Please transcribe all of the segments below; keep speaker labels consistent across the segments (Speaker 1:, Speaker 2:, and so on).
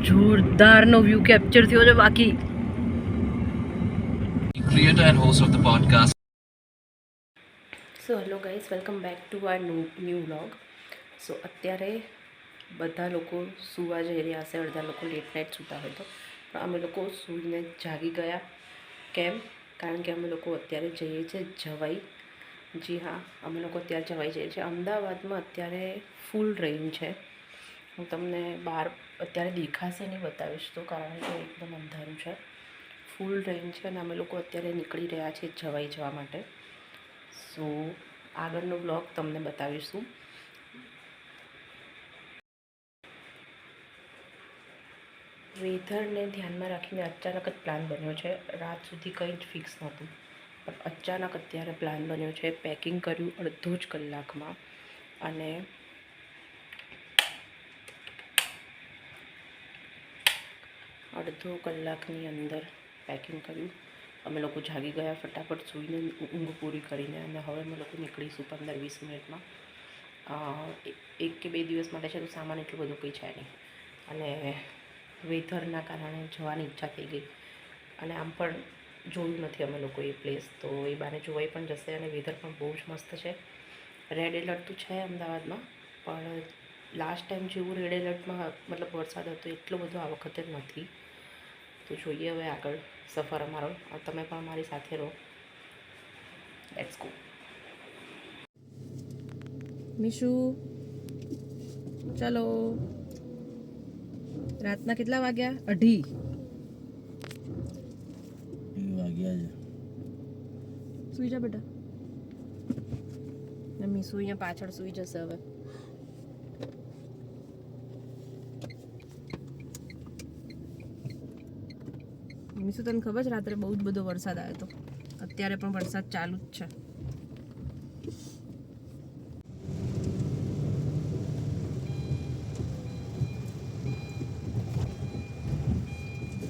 Speaker 1: જોરદારનો view capture થયો છે બાકી.
Speaker 2: Creator and host of the podcast.
Speaker 1: So hello guys, welcome back to our new vlog. So અત્યારે બધા લોકો સૂવા જઈ રહ્યા હશે, અડધા લોકો લેટ નાઇટ સૂતા હોય તો, પણ અમે લોકો સૂઈને જાગી ગયા. કેમ? કારણ કે અમે લોકો અત્યારે જઈએ છીએ જવાઈ. જી હા, અમે લોકો અત્યારે જવાઈ જઈએ છીએ. અમદાવાદમાં અત્યારે ફૂલ રેઇન છે. હું તમને બહાર અત્યારે દેખાશે નહીં બતાવીશ તો, કારણ કે એકદમ અંધારું છે. ફૂલ રેઇન છે અને અમે લોકો અત્યારે નીકળી રહ્યા છીએ જવાઈ જવા માટે. સો આગળનો બ્લોગ તમને બતાવીશું. વેધરને ધ્યાનમાં રાખીને અચાનક જ પ્લાન બન્યો છે. રાત સુધી કંઈ જ ફિક્સ નહોતું, પણ અચાનક અત્યારે પ્લાન બન્યો છે. પેકિંગ કર્યું અડધો જ કલાકમાં અને અડધો કલાકની અંદર પેકિંગ કર્યું. અમે લોકો જાગી ગયા ફટાફટ સૂઈને, ઊંઘ પૂરી કરીને, અને હવે અમે લોકો નીકળીશું 15-20 મિનિટમાં. 1 કે 2 દિવસ માટે છે તો સામાન એટલું બધું કંઈ છે નહીં, અને વેધરના કારણે જવાની ઈચ્છા થઈ ગઈ. અને આમ પણ જોયું નથી અમે લોકો એ પ્લેસ, તો એ બાને જોવાઈ પણ જશે. અને વેધર પણ બહુ જ મસ્ત છે. રેડ એલર્ટ તો છે અમદાવાદમાં, પણ લાસ્ટ ટાઈમ જેવું રેડ એલર્ટમાં મતલબ વરસાદ હતો એટલો બધો આ વખતે નથી. તો જોઈએ હવે આગળ સફર અમારો. તમે પણ મારી સાથે રહો. Let's go. મીશુ, ચલો. રાતના કેટલા વાગ્યા? 2:30 વાગ્યા છે. સુઈ જા બેટા. મીશુ અહીંયા પાછળ સુઈ જશે હવે. મીશુ, તને ખબર છે રાત્રે બહુ જ બધો વરસાદ આવ્યો હતો? અત્યારે પણ વરસાદ ચાલુ જ છે.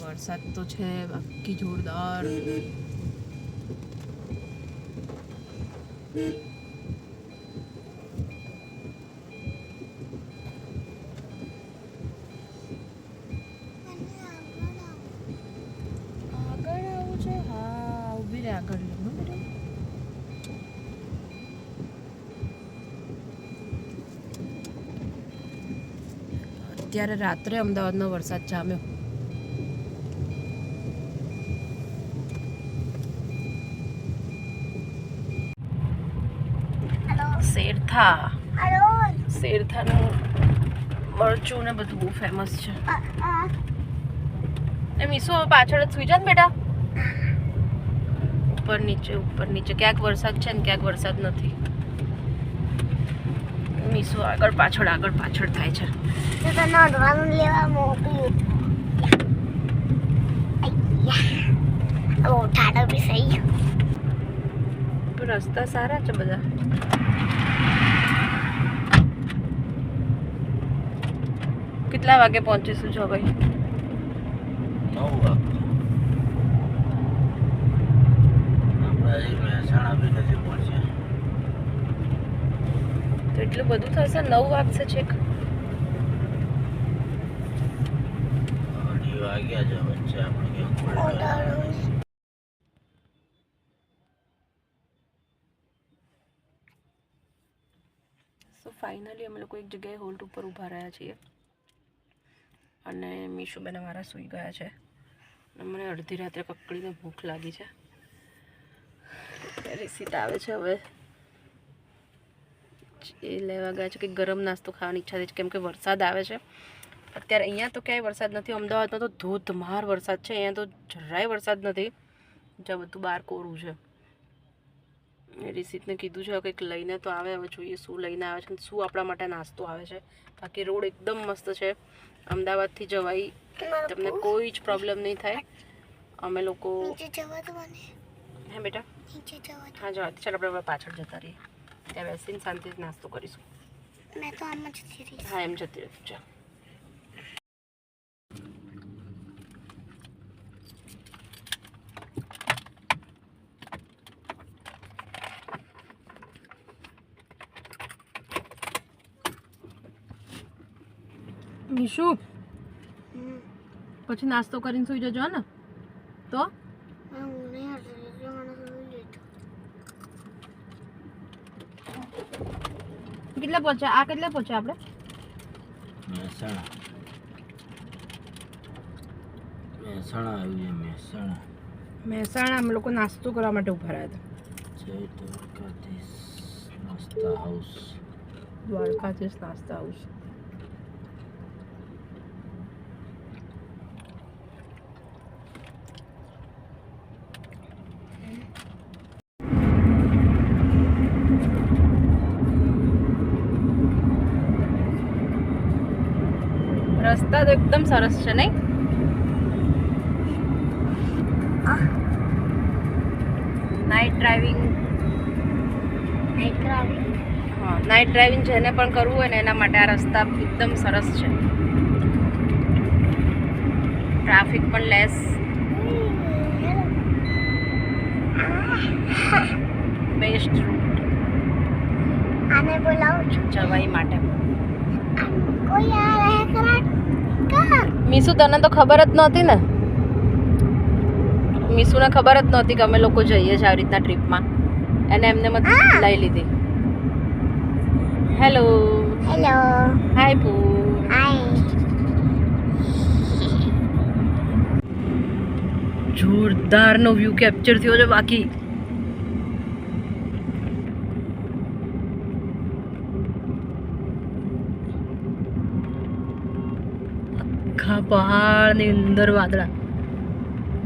Speaker 1: વરસાદ તો છે બાકી જોરદાર. આગળ આવું છે? હા, ઊભી રહે આગળ. અત્યારે રાત્રે અમદાવાદનો વરસાદ જામ્યો. શેરથાનું મરચું ને બધું બહુ ફેમસ છે. એ મીશુ હવે પાછળ જ સુઈ જા ને બેટા. ઉપર નીચે ક્યાંક વરસાદ છે ને ક્યાંક વરસાદ નથી. મીશુ આગળ પાછળ થાય છે. રસ્તા સારા છે બધા. કેટલા વાગે પહોંચીશું જો ભાઈ?
Speaker 2: 9 વાગે. આપણે મહેસાણા બી નથી પહોંચ્યા.
Speaker 1: તો એટલું બધું થશે? 9 વાગશે છેક.
Speaker 2: 2 વાગ્યા છે વચ્ચે આપણે ક્યાં.
Speaker 1: સો ફાઇનલી અમે લોકો એક જગ્યાએ હોલ્ટ ઉપર ઊભા રહ્યા છીએ અને મીશુબેન અમારા સૂઈ ગયા છે. મને અડધી રાત્રે કકડીને ભૂખ લાગી છે. રિસીટ આવે છે હવે, એ લેવા ગયા છે કે ગરમ નાસ્તો ખાવાની ઈચ્છા થઈ છે, કેમ કે વરસાદ આવે છે અત્યારે. અહીંયા તો ક્યાંય વરસાદ નથી. અમદાવાદમાં તો ધોધમાર વરસાદ છે. અહીંયા તો જરાય વરસાદ નથી. જ્યાં બધું બહાર કોરું છે. રિસીટને કીધું છે કંઈક લઈને તો આવે. હવે જોઈએ શું લઈને આવે છે, શું આપણા માટે નાસ્તો આવે છે. બાકી રોડ એકદમ મસ્ત છે. અમદાવાદથી જવાય, તમને કોઈ જ પ્રોબ્લેમ નહીં થાય. અમે લોકો હે બેટા? હા જવા. ચાલ આપણે હવે પાછળ જતા રહીએ, ત્યાં બેસીને શાંતિથી નાસ્તો કરીશું. હા એમ જતી રહી. ચાલ. મીશુ, પછી નાસ્તો કરીને સુઈ જજો ને તો કેટલા પહોંચ્યા આ કેટલા પહોંચ્યા આપણે
Speaker 2: મહેસાણા આવ્યું છે
Speaker 1: મહેસાણા અમે લોકો નાસ્તો કરવા માટે ઉભા રહ્યા હતા
Speaker 2: જય દ્વારકાધીશ નાસ્તા હાઉસ
Speaker 1: દ્વારકાધીશ નાસ્તા હાઉસ રસ્તા તો એકદમ સરસ છે નહીં નાઇટ ડ્રાઇવિંગ હા નાઇટ ડ્રાઇવિંગ જેને પણ કરવું હોય ને એના માટે આ રસ્તા એકદમ સરસ છે ટ્રાફિક પણ લેસ બેસ્ટ રૂટ
Speaker 3: આને બોલાવું છું
Speaker 1: જવાઈ માટે
Speaker 3: કોઈ આ રહે કરા
Speaker 1: મીસુ તને તો ખબર જ નહોતી ને મીસુને ખબર જ નહોતી કે અમે લોકો જઈએ છીએ આવી રીતના ટ્રીપમાં એને એમને લઈ લીધી હેલો
Speaker 3: હેલો
Speaker 1: હાય પુ
Speaker 3: હાય
Speaker 1: જોરદારનો વ્યૂ કેપ્ચર થયો છે બાકી આખા પહાડની અંદર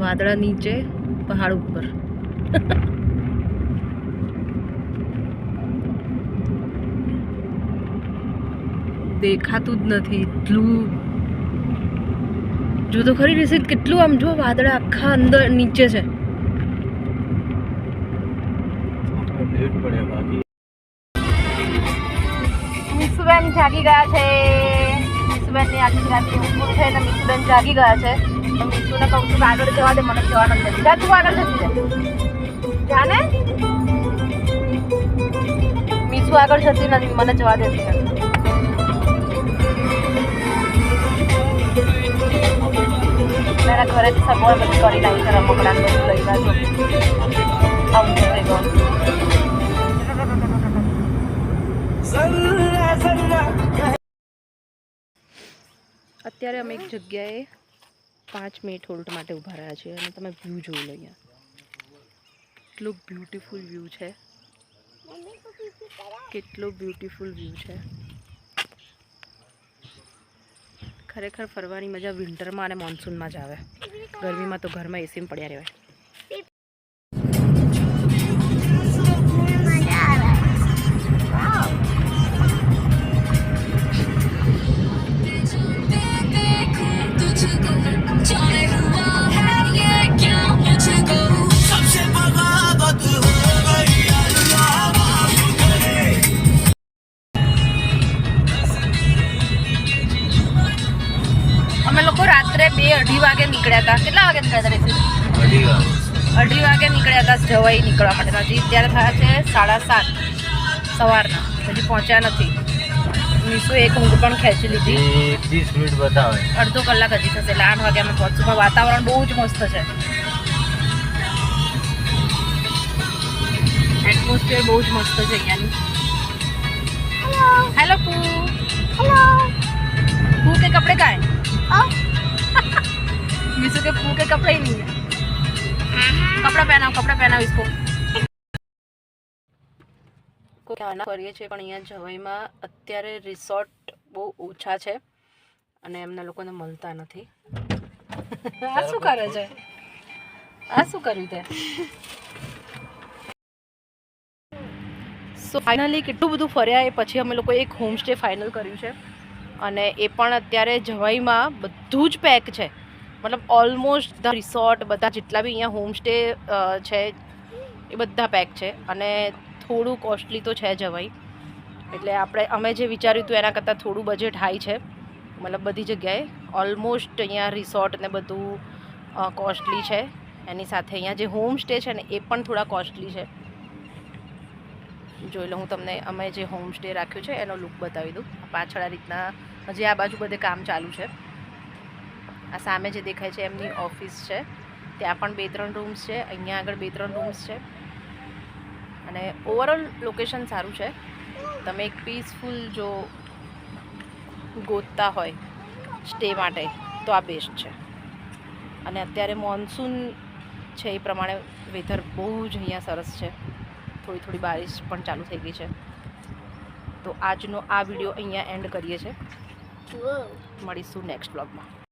Speaker 1: વાદળા નીચે પહાડ ઉપર દેખાતું જ નથી એટલું જો તો ખરી રીસિત કેટલું આમ જો વાદળા આખા અંદર નીચે છે મીસુબેન જાગી ગયા છે મીસુબેનની આખી રાતે ઊંઘ છે ને મીસુબેન જાગી ગયા છે તો મીસુને કહું છું કે આગળ જવા દે મને જવા નથી જા તું આગળ જતી જા ને મીસુ આગળ જતી નથી મને જવા દેતી નથી મારા ઘરેથી સગવડ બધી કરી નાખી છે રમકડાને બધું લઈ જાજો આવું છે અત્યારે અમે એક જગ્યાએ 5 મિનિટ હોલ્ડ માટે ઊભા રહ્યા છીએ અને તમે વ્યૂ જોઈ લો અહીંયા કેટલું બ્યુટીફુલ વ્યૂ છે કેટલું બ્યુટીફુલ વ્યૂ છે ખરેખર ફરવાની મજા વિન્ટરમાં અને મોન્સૂનમાં જ આવે ગરમીમાં તો ઘરમાં એસીમાં પડ્યા રહેવાય અમે લોકો રાત્રે 2-2:30 વાગે નીકળ્યા હતા કેટલા વાગે નીકળ્યા હતા 2:30 વાગે નીકળ્યા હતા જવાઈ નીકળવા માટે હજી અત્યારે થયા છે 7:30 સવારના હજી પહોંચ્યા નથી મીસુ એક ઊંઘ પણ ખેંચી લીધી
Speaker 2: 30 મિનિટ બતાવે
Speaker 1: અડધો કલાક હજી થશે એટલે 8 વાગે અમે પહોંચશું પણ વાતાવરણ બહુ જ મસ્ત છે એટમોસ્ફિયર બહુ જ મસ્ત છે અહીંયાની હેલો પુ
Speaker 3: हेलो
Speaker 1: पू के कपड़े कहाँ हैं मिसू के पू के कपड़े ही नहीं है कपड़ा पहनाओ इसको ખાના કરીએ છીએ પણ અહીંયા જવાઈમાં અત્યારે રિસોર્ટ બહુ ઓછા છે અને એમના લોકોને મળતા નથી આ શું કરે છે આ શું કર્યું તે સો ફાઇનલી કેટલું બધું ફર્યા એ પછી અમે લોકો એક હોમસ્ટે ફાઇનલ કર્યું છે અને એ પણ અત્યારે જવાઈમાં બધું જ પેક છે મતલબ ઓલમોસ્ટ ધ રિસોર્ટ બધા જેટલા બી અહીંયા હોમસ્ટે છે એ બધા પેક છે અને થોડું કોસ્ટલી તો છે જવાઈ એટલે અમે જે વિચાર્યું હતું એના કરતાં થોડું બજેટ હાઈ છે મતલબ બધી જગ્યાએ ઓલમોસ્ટ અહીંયા રિસોર્ટ ને બધું કોસ્ટલી છે એની સાથે અહીંયા જે હોમ સ્ટે છે ને એ પણ થોડા કોસ્ટલી છે જોઈ લો હું તમને અમે જે હોમ સ્ટે રાખ્યું છે એનો લુક બતાવી દઉં પાછળ આ રીતના હજી આ બાજુ બધે કામ ચાલુ છે આ સામે જે દેખાય છે એમની ઓફિસ છે. ત્યાં પણ 2-3 રૂમ્સ છે, અહીંયા આગળ 2-3 રૂમ્સ છે અને ઓવરઓલ લોકેશન સારું છે. તમે એક પીસફુલ જો ગોતતા હોય સ્ટે માટે તો આ બેસ્ટ છે. અને અત્યારે મોન્સૂન છે એ પ્રમાણે વેધર બહુ જ અહીંયા સરસ છે. થોડી થોડી બારિશ પણ ચાલુ થઈ ગઈ છે. તો આજનો આ વિડીયો અહીંયા એન્ડ કરીએ છીએ. મળીશું નેક્સ્ટ વ્લોગમાં.